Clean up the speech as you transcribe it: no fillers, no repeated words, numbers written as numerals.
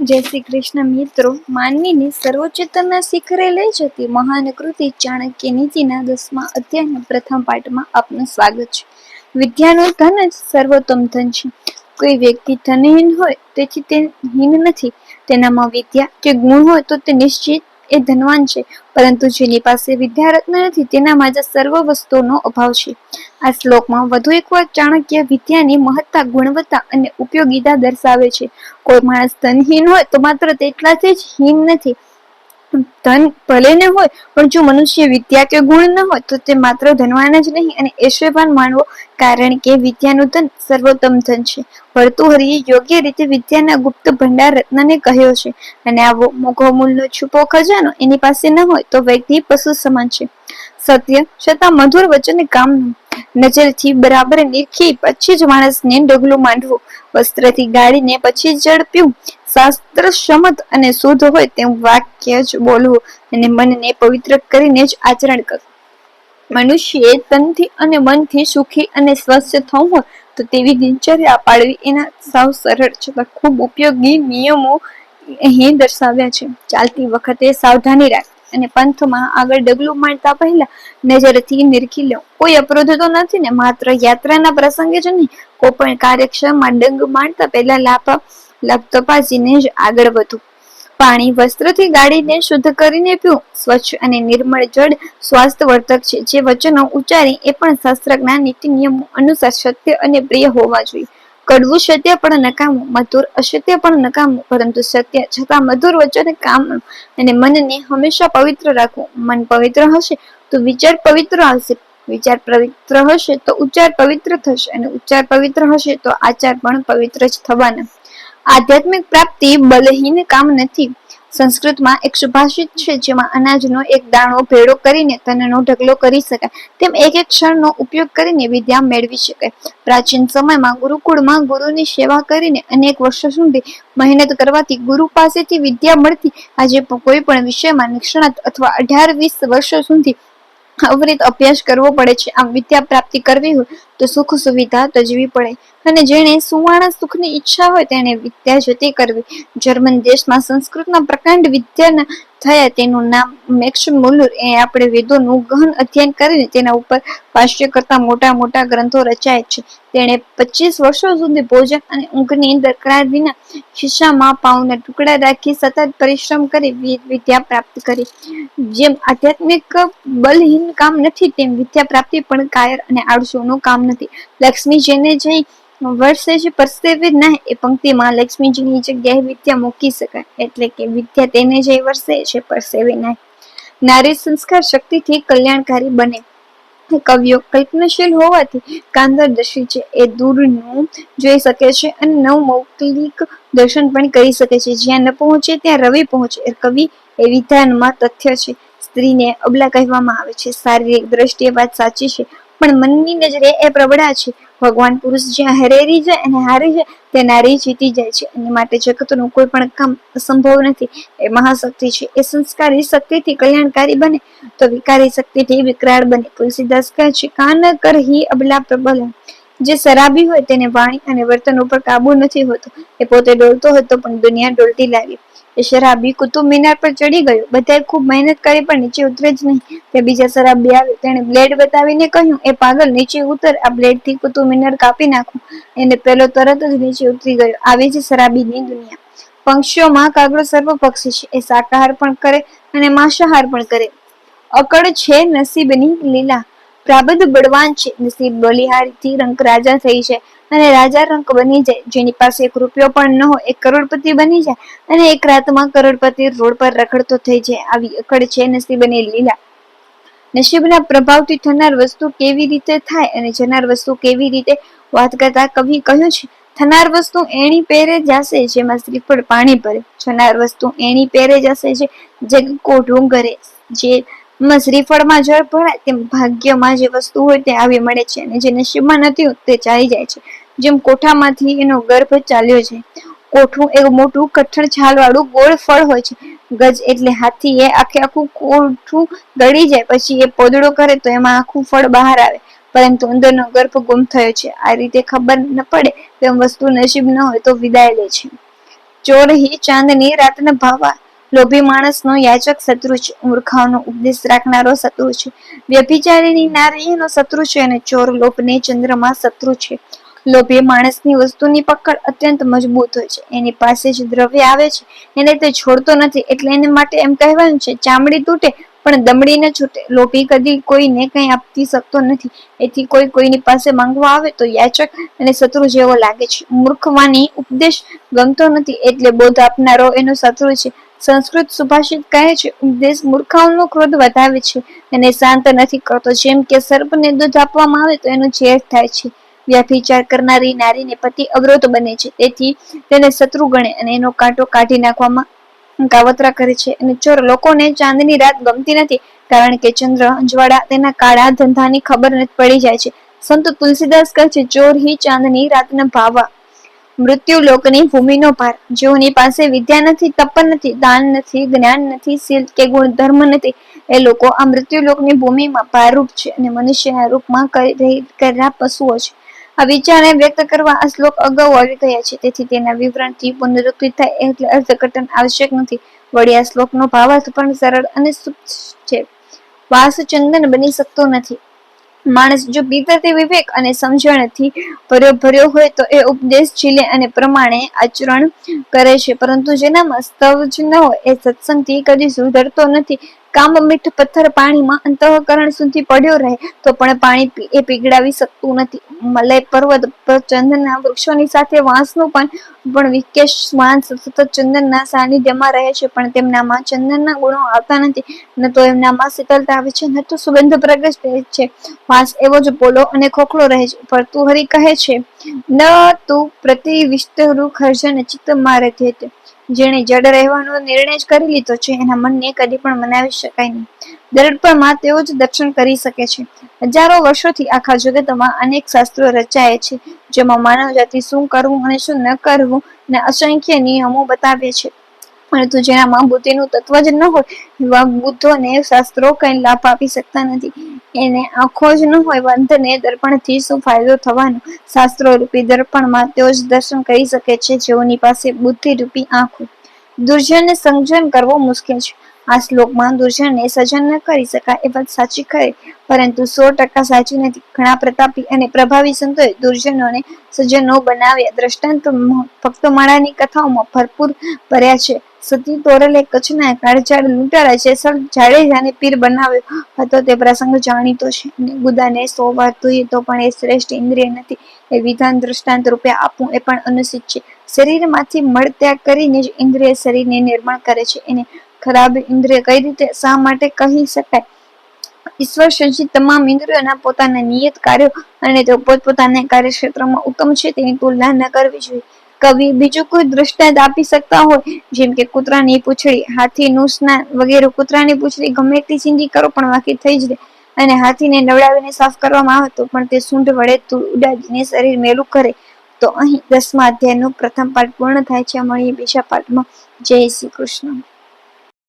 જય શ્રી કૃષ્ણ મિત્રો. માનવીને સર્વોચ્ચતાના શિખરે લઈ જતી મહાન કૃતિ ચાણક્ય નીતિના 10મા અધ્યાયના પ્રથમ પાઠમાં આપનું સ્વાગત છે. વિદ્યાનું ધન જ સર્વોત્તમ ધન છે. કોઈ વ્યક્તિ ધનહીન હોય તેથી તે હીન નથી. તેનામાં વિદ્યા કે ગુણ હોય તો તે નિશ્ચિત એ ધનવાન છે. પરંતુ જેની પાસે વિદ્યારત્ન નથી તેનામાં જ સર્વ વસ્તુઓનો અભાવ છે. આ શ્લોકમાં વધુ એક વાર ચાણક્ય વિદ્યાની મહત્તા, ગુણવત્તા અને ઉપયોગિતા દર્શાવે છે. કોઈ માણસ ધનહીન હોય તો માત્ર તેટલાથી જ હીન નથી. ધન ભલે ને હોય પણ જો મનુષ્ય વિદ્યા કે ગુણ ન હોય તો તે માત્ર ધનવાન જ નહીં અને ઐશ્વર્યવાન માનવો, કારણ કે વિદ્યાનું ધન સર્વોત્તમ ધન છે. ભર્તૃહરિએ યોગ્ય રીતે વિદ્યાના ગુપ્ત ભંડાર રત્નને કહ્યો છે, અને આવો મોઘો મૂલ્યનો છુપો ખજાનો એની પાસે ન હોય તો વ્યક્તિ પશુ સમાન છે. સત્ય છતાં મધુર વચન કામનું, નજરથી બરાબર નીરખી પછી જ માણસને ડગલું માંડવું, વસ્ત્રથી ગાળીને પછી જળ પીવું, શાસ્ત્ર સંમત અને શુદ્ધ હોય તેવું વાક્ય જ બોલવું અને મનને પવિત્ર કરીને જ આચરણ કરવું. મનુષ્યએ તનથી અને મનથી સુખી અને સ્વસ્થ થવું હોય તો તેવી દિનચર્યા પાળવી. એના સાવ સરળ છતાં ખૂબ ઉપયોગી નિયમો અહીં દર્શાવ્યા છે. ચાલતી વખતે સાવધાની રાખવી અને પંથમાં આગળ ડગલું માંડતા પહેલા નજરથી નિરખી લેવું. કોઈ અવરોધ તો નથી ને? માત્ર યાત્રાના પ્રસંગે જ નહીં, કોઈ પણ કાર્યક્ષમમાં ડંગ માંડતા પહેલા લાભ તપાસીને જ આગળ વધવું. પાણી વસ્ત્રથી ગાળીને શુદ્ધ કરીને પીવું. સ્વચ્છ અને નિર્મળ જળ સ્વાસ્થ્યવર્ધક છે. જે વચનો ઉચ્ચારી એ પણ શાસ્ત્રના નીતિ નિયમો અનુસાર સત્ય અને પ્રિય હોવા જોઈએ. કડવું સત્ય પણ નકામું, મધુર અસત્ય પણ નકામું, પરંતુ સત્ય છતાં મધુર વચન કામનું. અને મનને હંમેશા પવિત્ર રાખવું. મન પવિત્ર હશે તો વિચાર પવિત્ર આવશે, વિચાર પવિત્ર હશે તો ઉચ્ચાર પવિત્ર થશે, અને ઉચ્ચાર પવિત્ર હશે તો આચાર પણ પવિત્ર જ થવાના. આધ્યાત્મિક પ્રાપ્તિ બલહીન કામ નથી. સંસ્કૃતમાં એક સુભાષિત છે, જેમાં અનાજનો એક દાણો ભેળો કરીને તનનો ઢગલો કરી શકાય તેમ એક એક ક્ષણનો ઉપયોગ કરીને વિદ્યા મેળવી શકાય. પ્રાચીન સમયમાં ગુરુકુળમાં ગુરુની સેવા કરીને અનેક વર્ષો સુધી મહેનત કરવાથી ગુરુ પાસેથી વિદ્યા મળતી. આજે કોઈ પણ વિષયમાં નિષ્ણાત અથવા 18-20 વર્ષો સુધી અવિરત અભ્યાસ કરવો પડે છે. આમ વિદ્યા પ્રાપ્તિ કરવી હોય તો સુખ સુવિધા તજવી પડે, અને જેણે સુવાળા સુખની ઈચ્છા હોય તેણે વિદ્યા જતી કરવી. જર્મન દેશમાં સંસ્કૃતના પ્રકાંડ વિદ્વાન થયા. તેનું નામ મેક્સ મુલર. એ આપણે વેદોનું ગહન અધ્યયન કરીને તેના ઉપર ભાષ્ય કરતા મોટા મોટા ગ્રંથો રચાય છે. તેણે 25 વર્ષો સુધી ભોજન અને ઊંઘની દરકાર વિના ખિસ્સામાં પાઉના ટુકડા રાખી સતત પરિશ્રમ કરી વિદ્યા પ્રાપ્ત કરી. જેમ આધ્યાત્મિક બલહીન કામ નથી, તેમ વિદ્યા પ્રાપ્તિ પણ કાયર અને આળસુનું કામ નથી. લક્ષ્મી જેને જઈ વર્ષે જ પરસેવે નહીં, એ પંક્તિમાં લક્ષ્મીજીની જગ્યાએ વિદ્યા મૂકી શકાય. એટલે કે વિદ્યા તેને જઈ વર્ષે છે પરસેવે નહીં. નારી સંસ્કાર શક્તિથી કલ્યાણકારી બને. કવિઓ કલ્પનાશીલ હોવાથી કાંદરદર્શી છે. એ દૂરનું જોઈ શકે છે અને નવમૌલિક દર્શન પણ કરી શકે છે. જ્યાં ન પહોંચે ત્યાં રવિ પહોંચે. કવિ એ વિધાનમાં તથ્ય છે. સ્ત્રીને અબલા કહેવામાં આવે છે. શારીરિક દ્રષ્ટિએ વાત સાચી છે, પણ મનની નજરે એ પ્રબળા છે. ભગવાન પુરુષ જ્યાં હરેરી જાય અને હારી જાય ત્યાં નારી જીતી જાય છે. અને માટે જગતનું કોઈ પણ કામ અસંભવ નથી. એ મહાશક્તિ છે. એ સંસ્કારી શક્તિથી કલ્યાણકારી બને તો વિકારી શક્તિથી વિકરાળ બને. તુલસીદાસ કહે છે, કાન કર હી અબલા પ્રબલ. જે શરાબી હોય તેને વાણી અને વર્તન ઉપર કાબુ નથી હોતો. એ પોતે ડોલતો હતો પણ દુનિયા ડોલતી લાગી. એ શરાબી કુતુબ મિનાર પર ચડી ગયો. બધાએ ખૂબ મહેનત કરી પણ નીચે ઉતરે જ નહીં. તે બીજા શરાબી આવ્યો. તેણે બ્લેડ બતાવીને કહ્યું, એ પાગલ, નીચે ઉતર, આ બ્લેડથી કુતુબ મિનાર કાપી નાખું. એને પેલો તરત જ નીચે ઉતરી ગયો. આવી જ શરાબીની દુનિયા. પંક્ષીઓમાં કાગડો સર્વપક્ષી છે. એ શાકાહાર પણ કરે અને માંસાહાર પણ કરે. અકળ છે નસીબની લીલા. પ્રાબધ બળવાન છે. નસીબ બલિહારીથી રંક રાજા થઈ જાય અને રાજા રંક બની જાય. જેની પાસે 1 રૂપિયો પણ ન હોય એ કરોડપતિ બની જાય, અને એક રાતમાં કરોડપતિ રોડ પર રખડતો થઈ જાય. આવી અકળ છે નસીબની લીલા. નસીબના પ્રભાવથી થનાર વસ્તુ કેવી રીતે થાય અને જનાર વસ્તુ કેવી રીતે? વાત કરતા કવિ કહ્યું છે, થનાર વસ્તુ એણી પેરે જાશે જેમાં શ્રીફળ પાણી ભરે. જનાર વસ્તુ એણી પેરે જશે જે જગ કો ડુંગરે. જેમાં શ્રીફળમાં જળ ભરાય તેમ ભાગ્યમાં જે વસ્તુ હોય તે આવી મળે છે, અને જે નસીબમાં નથી તે ચાલી જાય છે. જેમ કોઠામાંથી એનો ગર્ભ ચાલ્યો જાય. કોઠું એક મોટું કઠણ છાલવાળું ગોળ ફળ હોય છે. ગજ એટલે હાથી. એ આખું કોઠું ગળી જાય પછી એ પોદળો કરે તો એમાં આખું ફળ બહાર આવે, પરંતુ અંદરનો ગર્ભ ગુમ થયો છે. આ રીતે ખબર ન પડે તેમ વસ્તુ નસીબ ન હોય તો વિદાય લે છે. ચોર હી ચાંદની રાતના ભાવા. લોભી માણસનો યાચક શત્રુ છે, મૂર્ખાઓનો ઉપદેશ રાખનારો શત્રુ છે, વ્યભિચારીની નારી એનો શત્રુ છે, અને ચોર લોભને ચંદ્રમાં શત્રુ છે. લોભી માણસની વસ્તુની પકડ અત્યંત મજબૂત હોય છે. એની પાસે જે દ્રવ્ય આવે છે એને તે છોડતો નથી. એટલે એને માટે એમ કહેવાયું છે, ચામડી તૂટે પણ દમડી ન છૂટે. લોભી કદી કોઈને કંઈ આપી શકતો નથી. એથી કોઈ કોઈની પાસે માંગવા આવે તો યાચક અને શત્રુ જેવો લાગે છે. મૂર્ખવાની ઉપદેશ ગમતો નથી, એટલે બોધ આપનારો એનો શત્રુ છે. સંસ્કૃત સુભાષિત કહે છે, ઉપદેશ મૂર્ખાઓનો ક્રોધ વધારે છે અને શાંત નથી કરતો. જેમ કે સર્પને દૂધ આપવામાં આવે તો એનો ઝેર થાય છે. વ્યભિચાર કરનારી નારીને પતિ અવરોધ બને છે, તેથી તેને શત્રુ ગણે અને એનો કાંટો કાઢી નાખવામાં કાવતરા કરે છે. અને ચોર લોકોને ચાંદની રાત ગમતી નથી, કારણ કે ચંદ્ર અજવાળા તેના કાળા ધંધાની ખબર પડી જાય છે. સંત તુલસીદાસ કહે છે, ચોર હી ચાંદની રાતના ભાવા. મૃત્યુ લોકની ભૂમિનો ભાર. જેઓની પાસે વિદ્યા નથી, તપ નથી, દાન નથી, જ્ઞાન નથી, શીલ કે ગુણ ધર્મ નથી, એ લોકો આ મૃત્યુ લોકની ભૂમિમાં ભારરૂપ છે અને મનુષ્યના રૂપમાં કરેલા પશુઓ છે. આ વિચારને વ્યક્ત કરવા આ શ્લોક અગાઉ આવી ગયા છે, તેથી તેના વિવરણથી પુનરુક્તિ થાય એટલે અર્થઘટન આવશ્યક નથી. વળી આ શ્લોકનો ભાવાર્થ પણ સરળ અને સૂક્ષ્મ છે. વાસ ચંદન બની શકતો નથી. માણસ જો ભીતરથી વિવેક અને સમજણથી ભર્યો હોય તો એ ઉપદેશ ઝીલે અને પ્રમાણે આચરણ કરે છે, પરંતુ જેનામાં સ્તવ જ ન હોય એ સત્સંગથી કદી સુધરતો નથી. કામ મીઠ પથ્થર પાણીમાં અંતઃકરણ સુધી પડ્યો રહે તો પણ પાણી એ પીગળાવી શકતું નથી. મલય પર્વત પર ચંદનના વૃક્ષોની સાથે વાંસનું પણ વિકેશ વાંસ સતત ચંદનના સાનિધ્યમાં રહે છે, પણ તેમનામાં ચંદનના ગુણો આવતા નથી. ન તો એમનામાં શીતળતા આવે છે, ન તો સુગંધ પ્રગટ રહે છે. વાંસ એવો જ પોલો અને ખોખલો રહે છે. ભર્તૃહરિ કહે છે, ન તું પ્રતિવિષ્ટરુ ખર્જન ચિત્ત મારે ધેત. જેણે જડ રહેવાનો નિર્ણય જ કરી લીધો છે, એના મનને કદી પણ મનાવી શકાય નહીં. દર્પણમાં તેઓ જ દર્શન કરી શકે છે. હજારો વર્ષોથી આખા જગતમાં અનેક શાસ્ત્રો રચાય છે, જેમાં માનવ જાતિ શું કરવું અને શું ન કરવું અને અસંખ્ય નિયમો બતાવે છે. પરંતુ જેનામાં બુદ્ધિનું તત્વ જ ન હોય એવા બુદ્ધોને શાસ્ત્રો કંઈ લાભ આપી શકતા નથી. એને આંખો જ ન હોય અંધને દર્પણથી શું ફાયદો થવાનો? શાસ્ત્રો રૂપી દર્પણમાં તેઓ જ દર્શન કરી શકે છે, જેઓની પાસે બુદ્ધિ રૂપી આંખ હોય. દુર્જનને સંજન કરવો મુશ્કેલ છે. આ શ્લોકમાં દુર્જનને સજન ન કરી શકાય એ વાત સાચી ખરી, પરંતુ 100% સાચી નથી. ઘણા પ્રતાપી અને પ્રભાવી સંતોએ દુર્જનોને સજ્જનો બનાવ્યા. દ્રષ્ટાંત ભક્તમાળાની કથાઓમાં ભરપૂર ભર્યા છે. સતી તોરલે કચ્છના કાળઝાળ લૂંટારા જેસલ જાડેજાને પીર બનાવ્યો હતો તે પ્રસંગ જાણીતો છે. અને ગુદાને 100 વાર ધોઈએ તો પણ એ શ્રેષ્ઠ ઇન્દ્રિય નથી, એ વિધાન દ્રષ્ટાંત રૂપે આપવું એ પણ અનુચિત છે. શરીરમાંથી મળ ત્યાગ કરીને જ ઇન્દ્રિય શરીરને નિર્માણ કરે છે. એને ખરાબ ઇન્દ્રિય કઈ રીતે શા માટે કહી શકાય? ઈશ્વર સર્જિત તમામ ઇન્દ્રિયોના પોતાના નિયત કાર્યો અને તેઓ પોતપોતાના કાર્યક્ષેત્રમાં ઉત્તમ છે, તેની તુલના ન કરવી જોઈએ. કવિ બીજું કોઈ દૃષ્ટાંત આપી શકતા હોય, જેમ કે કૂતરાની પૂંછડી, હાથીનું સ્નાન વગેરે. કૂતરાની પૂંછડી ગમે એટલી ચીંદી કરો પણ વાંકી થઈ જ રહે, અને હાથીને નવડાવીને સાફ કરવામાં આવે તો પણ તે સૂંઢ વડે ઉડાડીને શરીર મેલું કરે. તો અહીં 10મા અધ્યાયનો પ્રથમ પાઠ પૂર્ણ થાય છે. મળીએ બીજા પાઠમાં. જય શ્રી કૃષ્ણ.